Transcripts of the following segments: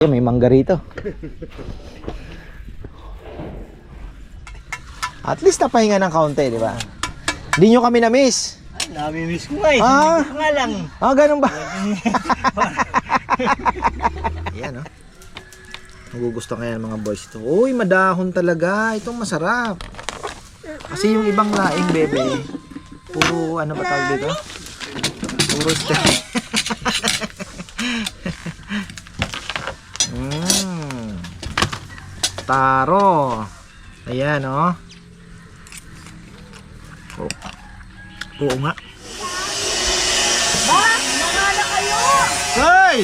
May mangga rito. At least napahinga ng kaunti, di ba? Hindi nyo kami na-miss. Ay, nami-miss ko nga eh. Ah? Hindi ko nga lang. Ah, ganun ba? Ayan, no? Nagugusto kaya ng mga boys ito. Uy, madahon talaga. Itong masarap. Kasi yung ibang laing, bebe, puro, ano ba tawag dito? Puro steak. Taro. Ayan, oh. Oo nga. Ba, namala kayo! Hoy!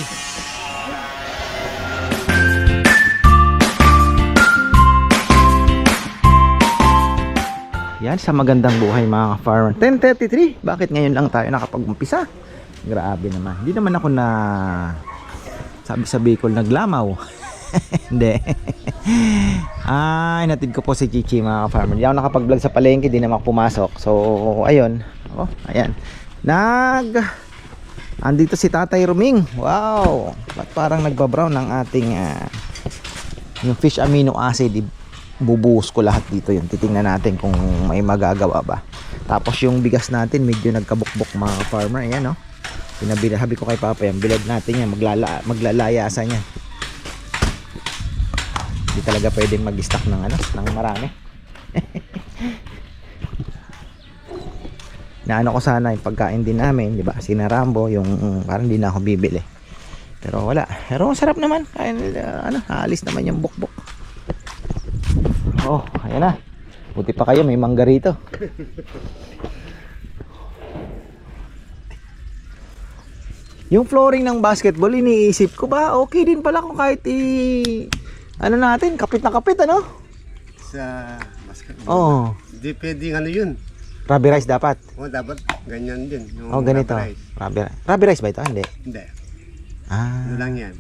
Yan, sa magandang buhay mga farmer. 10:33. Bakit ngayon lang tayo nakapag-umpisa? Grabe naman. Hindi naman ako na sabi sa Bicol naglamaw. Hindi. Ay, natid ko po si Chichi mga farmer. Hindi ako nakapag-vlog sa palengke, di naman pumasok. So, ayun. Oh, ayan. Andito si Tatay Ruming. Wow. Ba't parang nagbabrown ng ating yung fish amino acid. Bubuhos ko lahat dito yun. Titingnan natin kung may magagawa ba. Tapos yung bigas natin medyo nagkabukbok mga farmer. Ayan, oh. Pinabilahabi ko kay Papa yan. Bilad natin yan. Maglalayasan yan. Hindi talaga pwedeng mag-stock ng ng marami. Naano ko sana yung pagkain din namin, di ba? Sinarambo, yung parang hindi na ako bibili. Pero wala. Pero sarap naman. Aalis naman yung bukbok. Oh, ayan na. Buti pa kayo, may mangga rito. Yung flooring ng basketball, iniisip ko ba, okay din pala kung kahit natin, kapit na kapit, ano? Sa basketball. Oo. Hindi pwedeng ano yun. Rubber rice dapat. O, dapat ganyan din. Yung Oh, ganito. rubber rice. Rubber rice ba ito? Hindi. Hindi. Ah. Ano lang yan.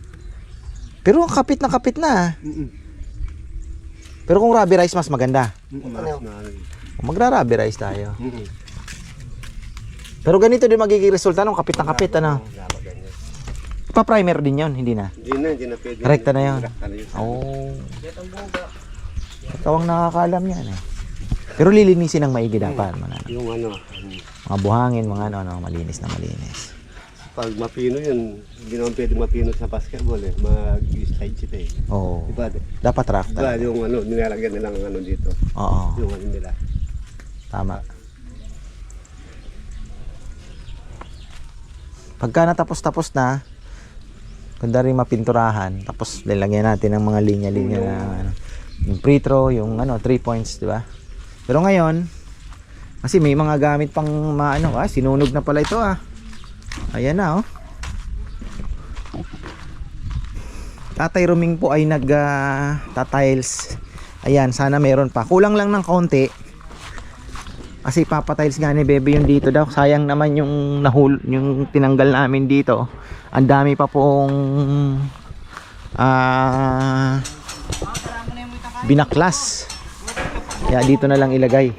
Pero kapit na kapit na. Pero kung rubber rice mas maganda. Magra-rubber rice tayo. Pero ganito din magiging resulta nung kapit na kapit, ano? Dapat ganyan. Pa-primer din yon, hindi na. Hindi na pwede. Rekta na yun. Rekta na yun. Oh. Ikaw ang nakakaalam yan eh. Pero lilinisin ng maigi dapat. Yung ano. Mga buhangin, mga malinis na malinis. Pag mapino yun, hindi naman pwedeng mapino sa basketball eh. Mag-slide sila eh. Oo. Diba? Dapat rough Diba talaga. yung ano, nilalagyan nilang ano dito. Oo. Yung ano nila. Tama. Pagka natapos-tapos na, kunda rin mapinturahan, tapos lalagyan natin ng mga linya-linya na yung free throw, yung 3 points, di ba? Pero ngayon, kasi may mga gamit pang sinunog na pala ito ah. Ayan na oh. Tatay Ruming po ay nag-tiles. Ayan, sana meron pa. Kulang lang ng kaunti. Kasi papatiles nga ni Bebe yung dito daw. Sayang naman yung yung tinanggal namin dito. Ang dami pa pong binaklas. Kaya dito na lang ilagay.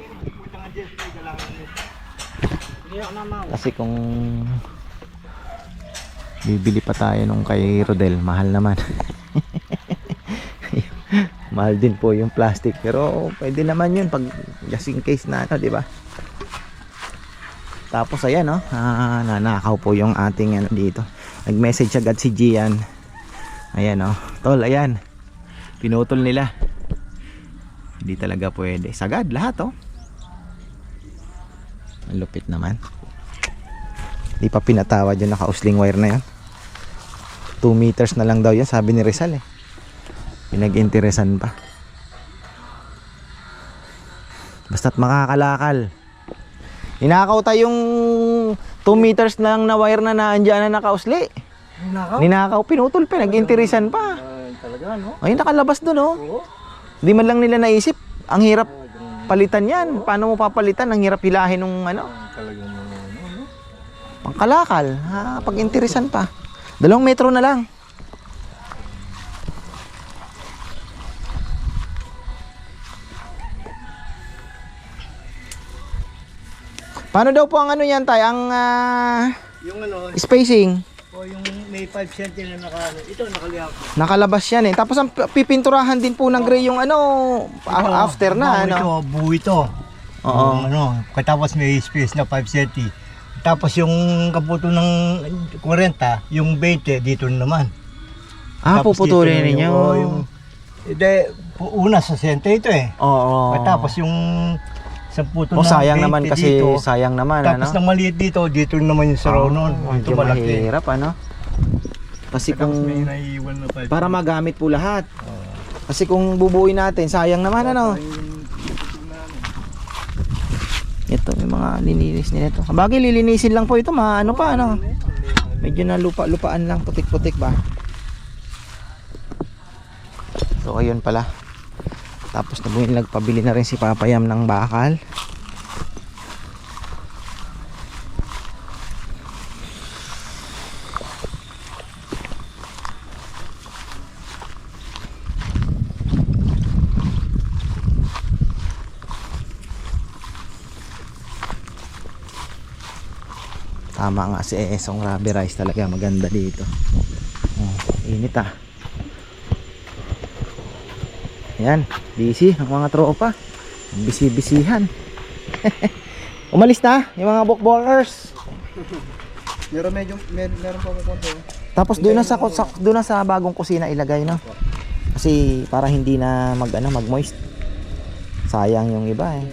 Kasi kung bibili pa tayo nung kay Rodel, mahal naman. Mahal din po yung plastic, pero pwede naman yun pag just in case na di ba? Tapos ayan nanakaw po yung ating dito. Nag-message agad si Gian. Ayan tol, ayan. Pinutol nila. Hindi talaga pwede. Sagad lahat Ang lupit naman. Di pa pinatawad yung naka-usling wire na yan. 2 meters na lang daw yan, sabi ni Rizal eh. Pinag-interesan pa. Basta't makakalakal. Ninakaw tayong 2 meters lang na wire na naandyan na naka-usli. Ninakaw, pinutol pa, nag-interesan pa. Talaga no? Ay, nakalabas doon Di man lang nila naisip, ang hirap palitan yan. Paano mo papalitan? Ang hirap hilahin ng Talagang pangkalakal. Pag-interesan pa. 2 metro na lang. Paano daw po ang yan tayo? Ang yung spacing? o yung may 5 cm na ito nakalihap. Nakalabas yan eh. Tapos ang pipinturahan din po ng gray yung ano, after na, ano. Buo ito. Oo. Ano, tapos may space na 5 cm. Tapos yung kaputo ng 40, yung 20 dito naman. Tapos Puputulin dito ninyo. Una sa sente ito eh. Oo. Tapos yung sa puto ng sayang 20 naman kasi, dito, sayang naman, tapos ano. ng maliit dito naman yung saraw noon. Ito Medyo malaki. mahirap, ano. Kasi Tapos kung, may naiiwan na 5 para magamit po lahat. Kasi kung bubuuin natin, sayang naman, ano. Ito, may mga lininis nila ito. Bagay, lilinisin lang po ito, ano pa, ano. Medyo na lupaan lang, putik-putik ba. So, ayun pala. Tapos nagpabili na rin si Papa Yam ng bakal. Tama nga si Esong rubberized talaga, maganda dito. Init ah. Yan, busy ang mga tropa. Busy-busyhan. Umalis na yung mga bookballers. Meron pa mo konti. Tapos doon na sa bagong kusina ilagay, no. Kasi para hindi na mag-moist. Sayang yung iba eh.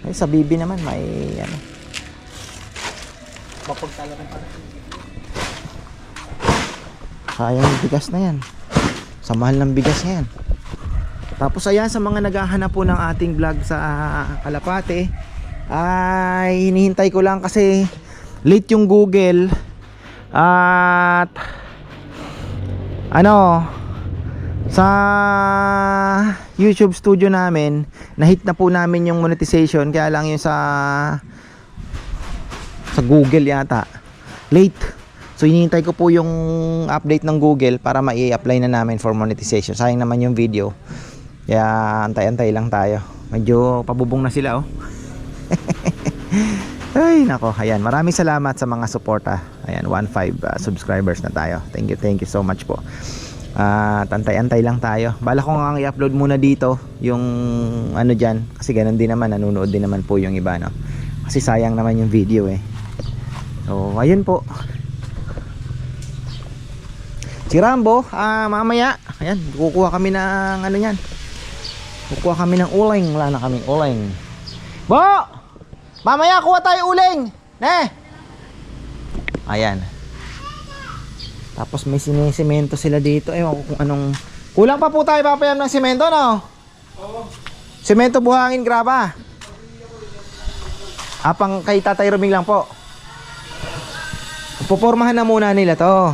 Ay, sa bibi naman may ano. Sayang yung bigas na yan. Sa mahal ng bigas yan. Tapos ayan, sa mga naghahanap po ng ating vlog sa Kalapate, ay hinihintay ko lang kasi late yung Google at ano, sa YouTube studio namin na-hit na po namin yung monetization, kaya lang yung sa Google yata late. So hinihintay ko po yung update ng Google para ma-i-apply na namin for monetization. Sayang naman yung video. Kaya antay-antay lang tayo. Medyo pabubong na sila, oh. Ay nako, ayan. Maraming salamat sa mga suporta. Ayan, 1.5 subscribers na tayo. Thank you so much po. Antay-antay lang tayo. Bala ko nga i-upload muna dito yung ano dyan. Kasi ganun din naman, nanonood din naman po yung iba, no? Kasi sayang naman yung video eh. So ayun po. Si Rambo, mamaya, ayan, kukuha kami ng ano yan. Kukuha kami ng uling. Wala na kaming uling. Bo! Mamaya kuha tayo uling! Ne! Ayan. Tapos may sinisemento sila dito. Ewan ko kung anong... Kulang pa po tayo papayam ng semento, no? Oo. Semento, buhangin, graba. Pang kay Tatay Roming lang po. Pupormahan na muna nila to.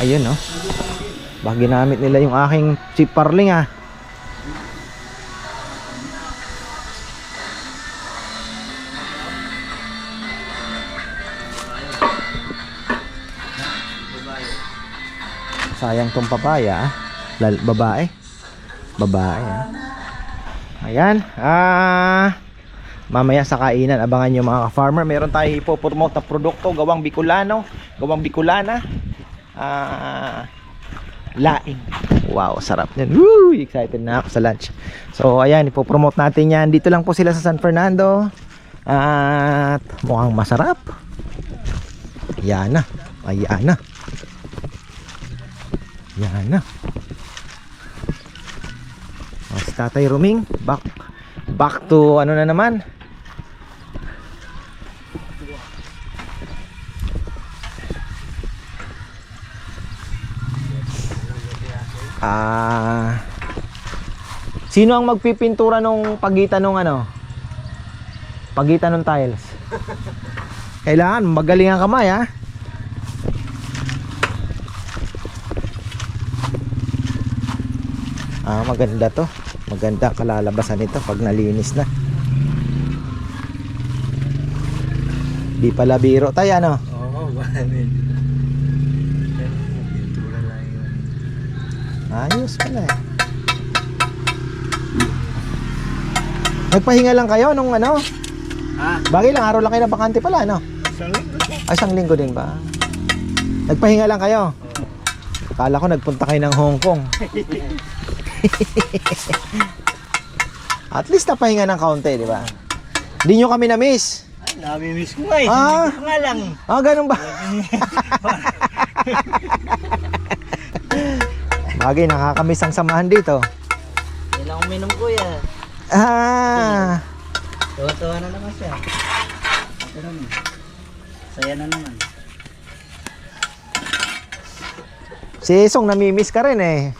Ayun, no? Baka ginamit nila yung aking chip parling, ah. Sayang tong papaya, ah. Babae. Babae, ah. Ayan. Mamaya sa kainan, abangan nyo mga ka-farmer. Meron tayo ipopromote na produkto, gawang Bicolano, gawang Bicolana. Laing. Wow, sarap yan. Woo! Excited na ako sa lunch. So ayan, ipopromote natin yan. Dito lang po sila sa San Fernando. At mukhang masarap. Yan na. Ayan na. Yan na. Si Tatay Roming back to ano na naman. Sino ang magpipintura nung pagitan nung ano? Pagitan ng tiles. Kailangan magaling ang kamay, ha. Maganda to. Maganda kalalabasan nito pag nalinis na. Di pala biro tayo, ano? Oo, pintura lang yun. Ayos pala eh. Nagpahinga lang kayo nung ano? Bagay lang, araw lang kayo na bakante pala, no? Isang linggo po. Ay, isang linggo din ba? Nagpahinga lang kayo? Akala ko nagpunta kayo ng Hong Kong. At least napahinga ng kaunti, di ba? Hindi nyo kami na-miss. Ay, nami-miss ko nga eh. Ah. Hindi ko nga lang. Ah, ganun ba? Bagay, nakakamiss ang samahan dito. Yan lang uminom kuya. Ah, Tawa-tawa na naman siya. Pero saya na naman. si Isong namimiss ka rin eh.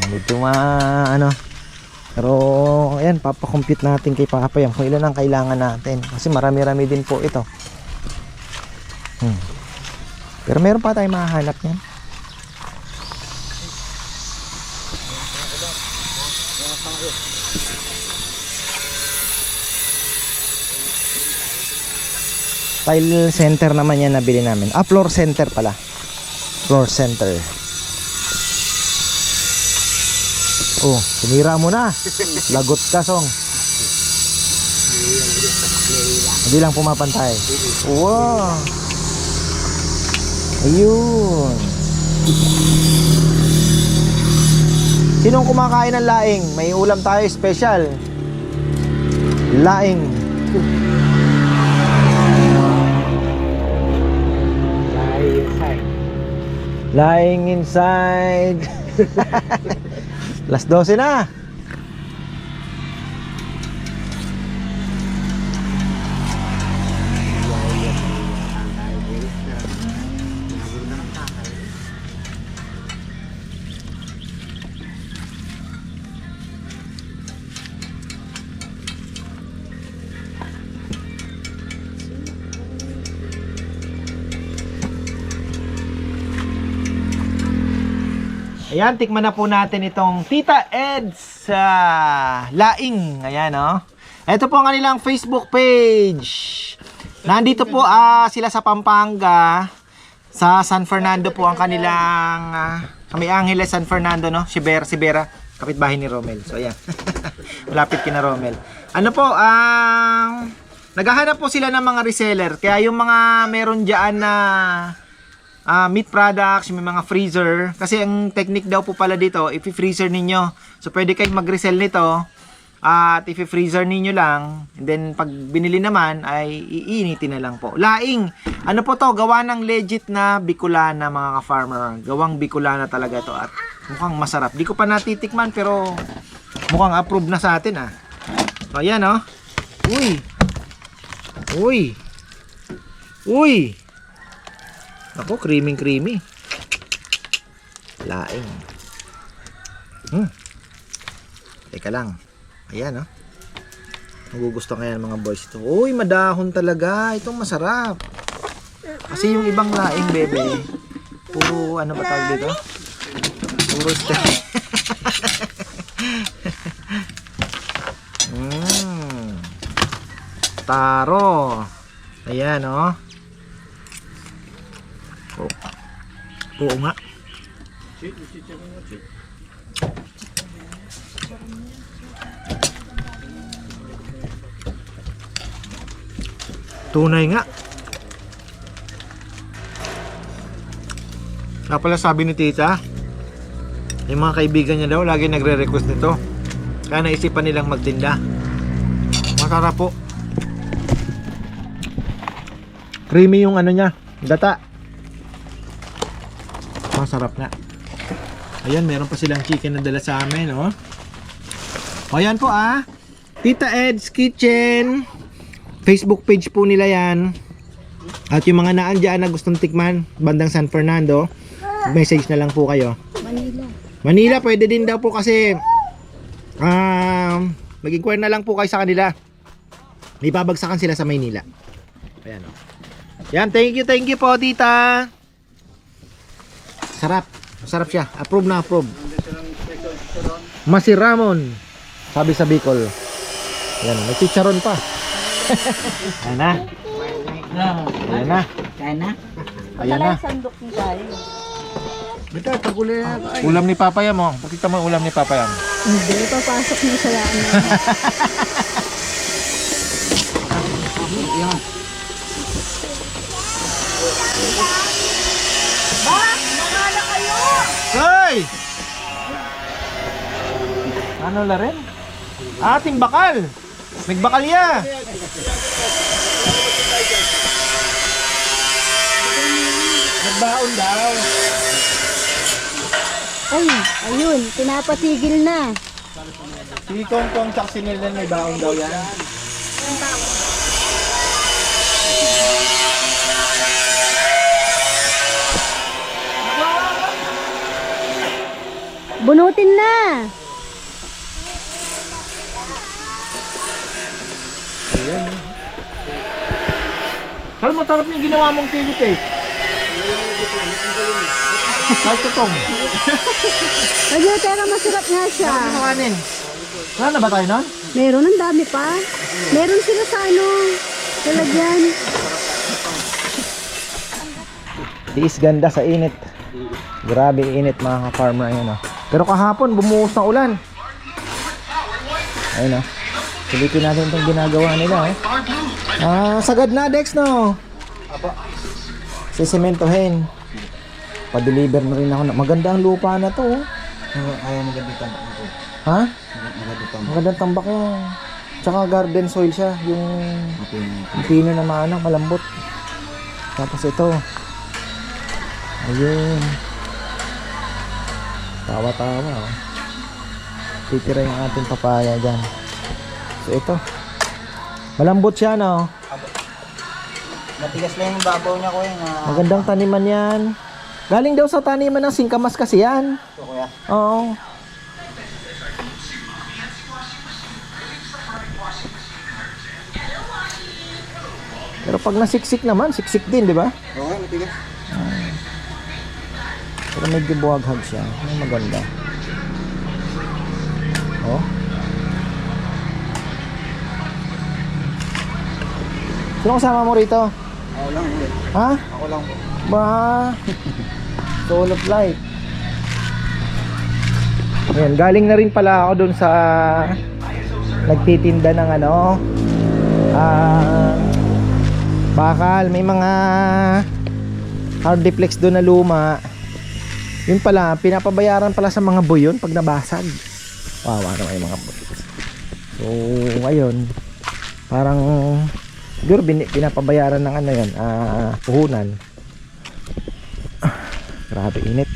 Medyo ano. Pero ayan, papakompute natin kay Papa yan kung ilan ang kailangan natin. Kasi marami-rami din po ito. Pero meron pa tayong mahahanap niyan. Tile center naman yan nabili namin. Ah, floor center pala. Floor center. Oh, sinira mo na. Lagot ka, Song. Hindi lang pumapantay. Wow. Ayun. Sinong kumakain ng laing? May ulam tayo special. Laing. Lying inside. Las 12 na. Ayan, tikman na po natin itong Tita Ed's laing. Ayan, oh. Ito po ang kanilang Facebook page. Nandito po sila sa Pampanga. Sa San Fernando po ang kanilang May Angeles, San Fernando, no? Sibera, kapitbahay ni Romel. So, ayan. Malapit kina Romel. Ano po, naghahanap po sila ng mga reseller. Kaya yung mga meron dyan na meat products, may mga freezer. Kasi ang technique daw po pala dito, if i-freezer ninyo, so pwede kayong mag-resell nito, at if i-freezer ninyo lang, and then pag binili naman, ay iinitin na lang po. Laing, ano po to, gawa ng legit na Bicolana mga ka-farmer. Gawang Bicolana talaga to at mukhang masarap. Di ko pa natitikman pero mukhang approve na sa atin So ayan Uy! Uy! Uy! Ako, creamy. Laing. Teka lang. Ayan, Magugusto kaya ng mga boys ito. Uy, madahon talaga. Itong masarap. Kasi yung ibang laing, bebe, puro, ano ba tawag dito? Puro taro. Ayan, Oo nga. Tunay nga. Kaya pala sabi ni Tita, yung mga kaibigan niya daw lagi nagre-request nito. Kaya naisipan nilang magtinda. Masarap po. Creamy yung ano niya, data. Masarap nga. Ayan, meron pa silang chicken na dala sa amin, Ayan po Tita Ed's Kitchen. Facebook page po nila yan. At yung mga naandyan na gustong tikman, bandang San Fernando, message na lang po kayo. Manila pwede din daw po kasi mag-inquire na lang po kayo sa kanila. May babagsakan sila sa Maynila. Ayan Yan, thank you po Tita. Sarap. Masarap siya. Approve na approve. Masiramon. Sabi sa Bicol. Yan, may chicharon pa. Ayan na. Ayan na. Kaya na? Ayan na. Sandok ni tayo. Bita, taguli na. Ulam ni Papaya mo. Pakita mo yung ulam ni Papaya mo. Hindi, papasok mo sa ano. Hoy! Ano la rin? Ating bakal. Nagbakal niya. Nagbaon daw. Ay, ayun, pinapatigil na. Si Kong Kong tsaka si Nilden may baon daw yan. Bunutin na. Pero masarap yung ginawa mong pilit eh. Kahit tutong. Ayun, pero masarap nga siya. Ano kanin? Wala na ba tayo nun? Meron, ang dami pa. Meron sila sa ano, lalagyan. Tiis ganda sa init. Grabe init mga ka-farmer. Ayun, oh. Pero kahapon bumuhos ng ulan. Ayun, oh. Silipin natin itong ginagawa nila. Sagad na Dex, no? Sisimentohin. Pa-deliver na rin ako. Maganda ang lupa na to. Ayaw maganda tambak nito. Ha? Maganda tambak. Magandang tambak yan. Tsaka garden soil siya. Yung pino na maanang malambot. Tapos ito. Ayun. Tawa-tawa. Oh. Titira yung ating papaya dyan. So ito. Malambot siya, no? Matigas lang yung babaw niya, kuya. Magandang taniman yan. Galing daw sa taniman ng singkamas kasi yan. Ito, kuya. Oo. Pero pag nasiksik naman, siksik din, di ba? Oo, matigas. Pero medyo buwaghag siya. Ay, maganda. Oh. Sino kasama mo rito? Ako lang, kuya. Ha? Ako lang po. Ba? Soul of life. Ayan, galing na rin pala ako dun sa nagtitinda ng ano, bakal. May mga hardiplex doon na luma. Yun pala, pinapabayaran pala sa mga boy yun pag nabasag. Wawa naman yung mga boy. So, ngayon, parang siguro pinapabayaran ng ano yun, puhunan. Grabe init.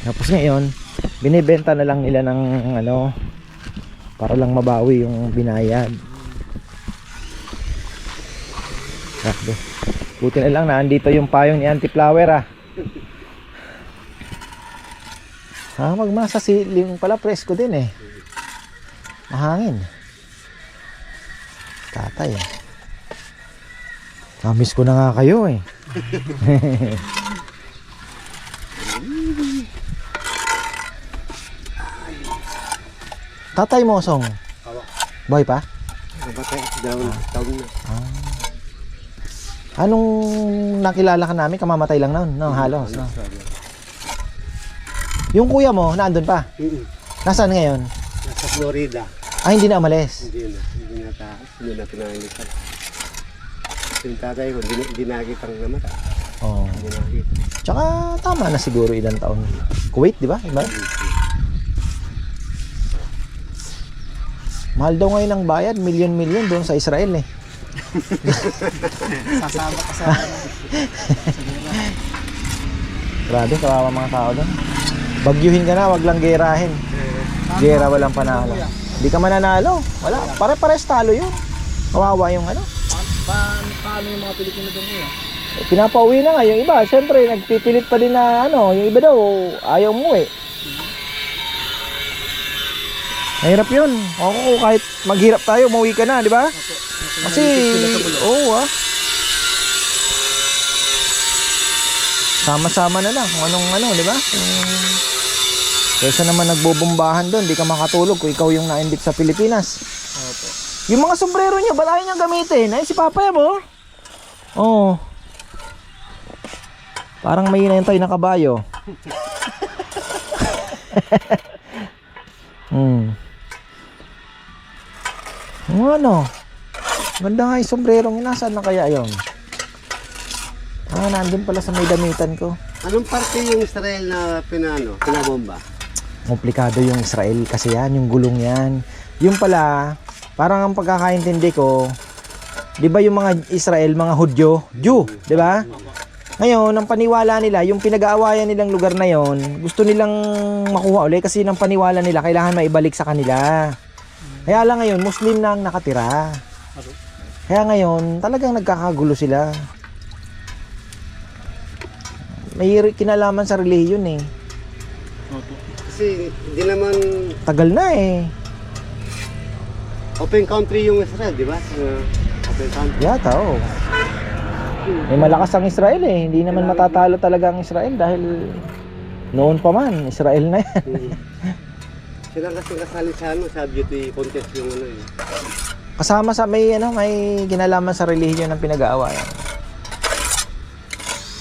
Tapos ngayon, binibenta na lang nila ng ano, para lang mabawi yung binayad. Grabe. Buti na lang na andito yung payong ni Auntie Flower magmasa siling pala, presko din eh. Mahangin. Tatay Namiss ko na nga kayo eh. Tatay mo, Song. Boy pa? Nabatay, taon na. Anong nakilala ka namin? Kamamatay lang noon, no? Halos, no? Yung kuya mo, naandun pa? Nasaan ngayon? Nasa Florida. Hindi na umalis. Hindi na pinangitan. Yung tatay ko, hindi nakitang namatay. Oo. Hindi nakita. Tsaka tama na siguro ilang taon. Kuwait, di ba? Iba? Mahal daw ngayon ang bayad, milyon-milyon doon sa Israel eh. Sasama ka sa Grabe, kawawa mga tao doon. Bagyuhin ka na, wag lang gerahin. Gera walang panalo. Hindi ka mananalo. Wala, pare-pares talo yun. Kawawa yung ano. Paano yung mga Pilipino doon, kuya? Pinapauwi na nga yung iba. Siyempre, nagpipilit pa din na ano, yung iba daw ayaw umuwi. Mahirap yun. Ako, kahit maghirap tayo, umuwi ka na, di ba? Kasi, sama-sama na lang kung anong ano, di ba? Kaysa naman nagbobombahan doon, di ka makatulog kung ikaw yung naimbit sa Pilipinas. Opo. Yung mga sombrero niya, ba't ayaw niyang gamitin? Ay, si Papa mo. Oh. Parang may hinahintay na kabayo. Ano? Ganda nga yung sombrerong yun. Nasaan na kaya yun? Nandun pala sa may damitan ko. Anong parte yung Israel na pinabomba? Komplikado yung Israel kasi yan, yung gulong yan. Yung pala, parang ang pagkakaintindi ko, di ba yung mga Israel, mga Hudyo, Jew, di ba? Ngayon, ang paniwala nila, yung pinag-aawayan nilang lugar na yon, gusto nilang makuha ulit kasi ng paniwala nila, kailangan maibalik sa kanila. Kaya lang ngayon, Muslim na ang nakatira. Kaya ngayon, talagang nagkakagulo sila. May kinalaman sa relihiyon eh. Kasi hindi naman Tagal na eh. open country yung Israel, di ba? Open country. Yata oh. May malakas ang Israel eh. Hindi naman matatalo talaga ang Israel dahil noon pa man, Israel na yan. Sila kasi kasali sa beauty contest yung eh. Kasama sa may kinalaman sa relihiyon ng pinag-aawayan.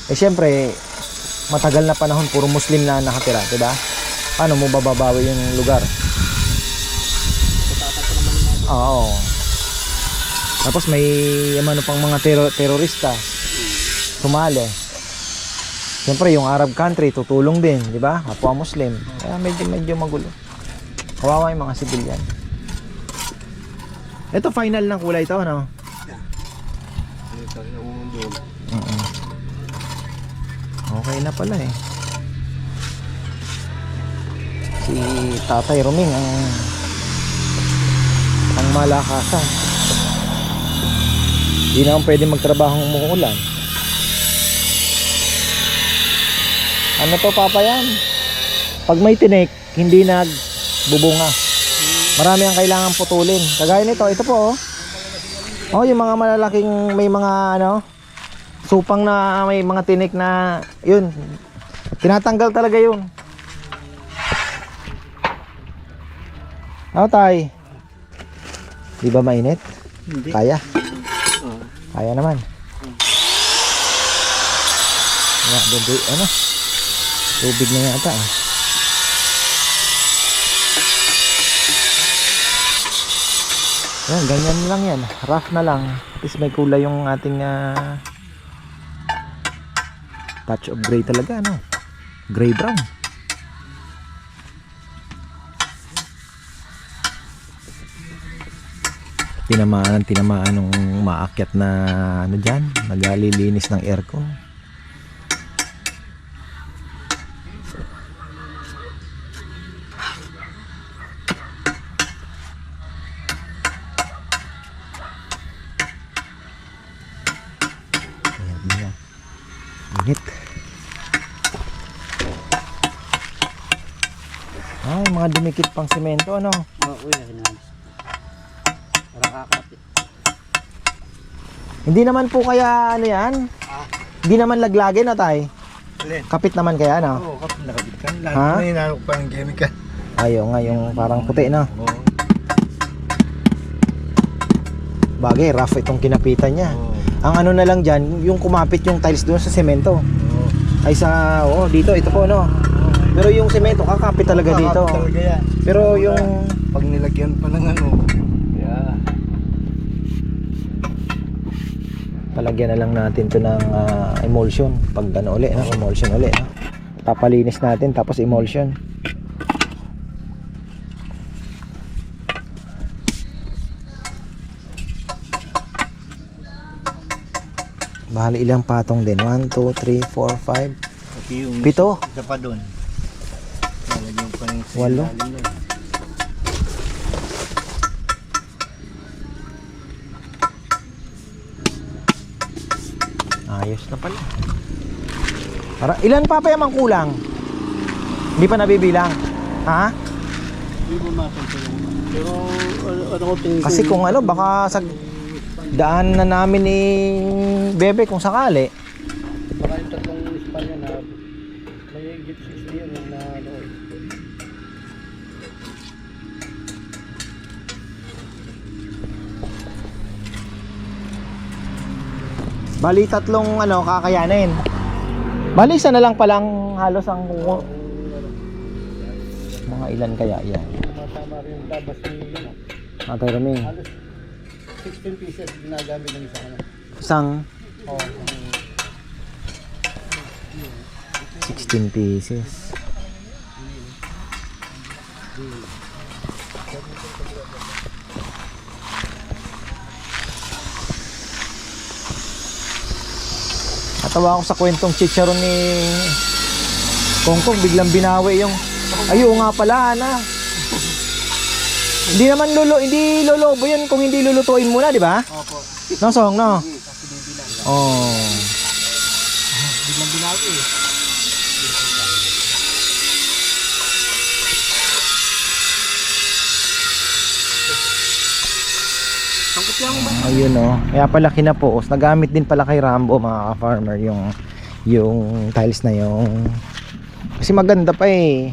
Eh syempre, matagal na panahon puro Muslim na nakatira, 'di ba? Paano mo bababawi yung lugar? Oo. Tapos may pang mga terorista sumali. Siyempre yung Arab country tutulong din, 'di ba? Kapwa Muslim. Kaya medyo magulo. Kawawa yung mga civilian. Ito final ng kulay ito, ano? Ito yung doon. Okay na pala eh. Si Tatay Roming ang malakasan. Hindi naman pwede magtrabaho ng umuulan. Ano to, Papa, yan? Pag may tinik, hindi nagbubunga. Marami ang kailangan putulin. Kagaya nito, ito po oh. Oh, yung mga malalaking may mga supang na may mga tinik na yun. Tinatanggal talaga yun. Tay? Di ba mainit? Hindi. Kaya? Kaya naman. Tubig na yata ah. Yan, ganyan lang yan. Rough na lang. At least may kulay yung ating touch of gray talaga, no? Gray brown. Tinamaan ng maakyat na dyan. Nagalilinis ng aircon. Init. Ay, mga dumikit pang semento, ano? Oo, yan. Para kakapit. Hindi naman po kaya yan? Hindi naman laglagin, no, tay? Alin? Kapit naman kaya, no? Oo, kapit nakabit ka. Lahat Ha? na hinanok pa ng chemical. Ayaw nga, yung parang puti, no? Oo. Bagay, rough itong kinapitan niya. Oo. Ang ano na lang dyan, yung kumapit yung tiles doon sa semento. Oo. Ay dito, ito po, no? Pero yung semento, kakapit talaga dito. Kakapit talaga yan. Pero yung... Pag nilagyan pa ng yeah. Palagyan na lang natin to ng emulsion. Pag ano uli, no? Emulsion uli, no? Papalinis natin, tapos emulsion. Bahali ilang patong din? 1, 2, 3, 4, 5 Okay, yung 7 isa pa doon. Lalagyan pa ng Walo. ilalim nun. Ayos na pala. Ilan pa yung kulang? Hindi pa nabibilang. Ha? Hindi mo matanong. Pero ano ko tingin Kasi kung baka sa daan na namin ni Bebe kung sakali. baka yung tatlong Espanya na may higit 60 yun na noon. Bali tatlong kakayanin. Bali, isa na lang palang halos ang mga ilan kaya yan. Tama rin yung labas ni Atay Raming. 16 pieces ginagamit ng isa ano. Isang Oh, 16 pieces. Natawa ako sa kwentong chicharon ni Kongkong, biglang binawi yung ayo nga pala na. Hindi naman hindi lolobo yun kung hindi lulutuin muna, di ba? opo. No, Song, no? Oh. Biglang binawi eh. Ayun oh. Kaya pala kinapoos. Nagamit din pala kay Rambo mga ka-farmer yung tiles na yung kasi maganda pa eh.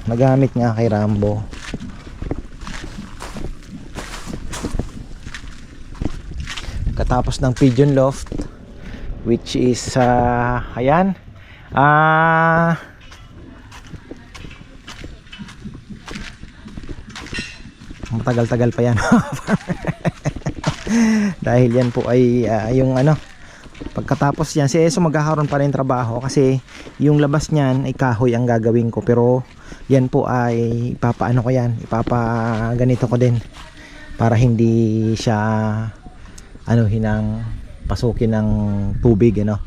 Nagamit nga kay Rambo. Katapos ng pigeon loft which is ayan. Matagal-tagal pa yan. Dahil yan po ay yung ano, pagkatapos yan si Eso magkakaroon pa rin trabaho kasi yung labas niyan ay kahoy ang gagawin ko, pero yan po ay ipapaano ko yan, ipapaganito ko din para hindi siya ano hinang pasukin ng tubig ano.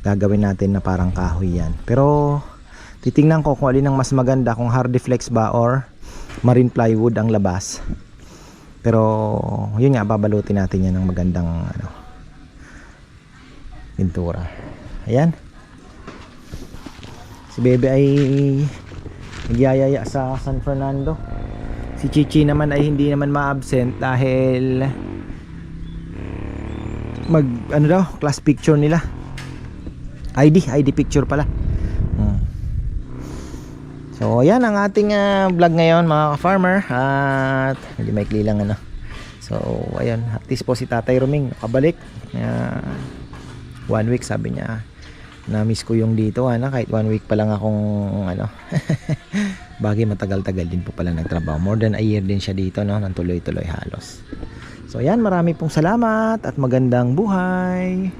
Gagawin natin na parang kahoy yan, pero titingnan ko kung alin ang mas maganda, kung Hardiflex ba or marine plywood ang labas. Pero yun nga, babalutin natin yan ng magandang ano, pintura. Ayan, si Bebe ay nagyayaya sa San Fernando. Si Chichi naman ay hindi naman ma-absent dahil mag ano daw, class picture nila, ID picture pala. So yan ang ating vlog ngayon mga ka-farmer, at medyo maikli lang ano. So ayun, at least po si Tatay Roming nakabalik. 1 week sabi niya, na-miss ko yung dito kahit 1 week pa lang akong ano. Bagay matagal-tagal din po pala nagtrabaho, more than a year din siya dito no, nang tuloy-tuloy halos. So yan, marami pong salamat at magandang buhay.